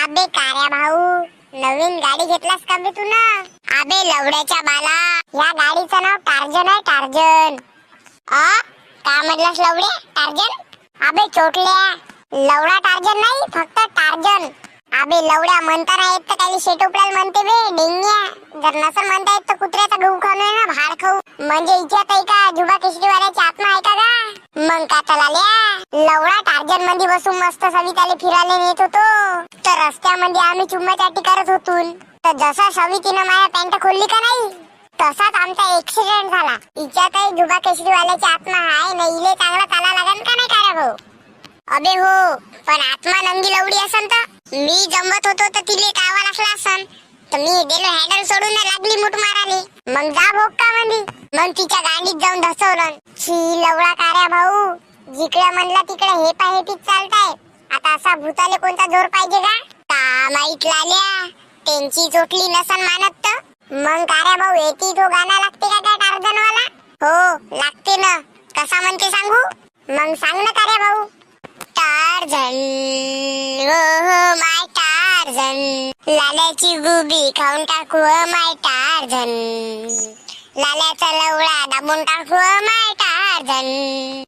अबे कार्या भाऊ, नवीन गाडी घेतलास का बे तू ना? अबे लवड्याच्या बाला, या गाडीचं नाव टार्जन आहे, टार्जन. काय म्हटलास लवडे? टार्जन? अबे चोटल्या, लवडा टार्जन नाही, फक्त टार्जन. अबे लवड्या म्हणता नाही येत तर काही शेटोपल्याला म्हणते बे, डेंग्या. जर नसल म्हणता येत तर कुत्र्याचा गहू खाऊ नये ना, भाड खाऊ. म्हणजे इच्छात आहे का जुबा केशरीवाल्याची आत्मा आहे का? मग का चलाल्या, लवडा टार्जन मध्ये बसून मस्त सविताले फिरायला नेत होतो, तर रस्त्यामध्ये आम्ही चुम्माचाटी करत होतो. तर जसा सवितीनं माझ्या पॅन्ट खोलली का नाही, तसाच आमचा ऍक्सिडेंट झाला. इच्छात आहे जुबा केशरीवाल्याची आत्मा आहे ना, इले चांगला चाला लागन का नाही कार्या भाऊ? अबे हो, पण आत्मा नंगी लवडी असन तर मी जमत होतो तर तिले कावा लागला असन, तर मी गेलो हँडल सोडून लागली मुठ माराले. मग जा भोग का म्हणली, मग तिच्या गांडीत जाऊन धसवलं. छी लवडा कार्या भाऊ, जिकडे म्हणला तिकडे हे पाय हे पीक चालताय. आता असा भूताले कोणता जोर पाहिजे का माहित लाल्या, त्यांची चोटली नसन मानत तर मग कार्या भाऊ येती तो गाणं लागते का काय टार्झन वाला? हो लागते ना. कसा म्हणते सांगू? मग सांग ना कार्या भाऊ. टार्झन हो माय टार्झन, लाल्याची गुबी खाऊन टाकू माय टार्झन, लाल्याचा लवडा दाबून टाकू माय टार्झन.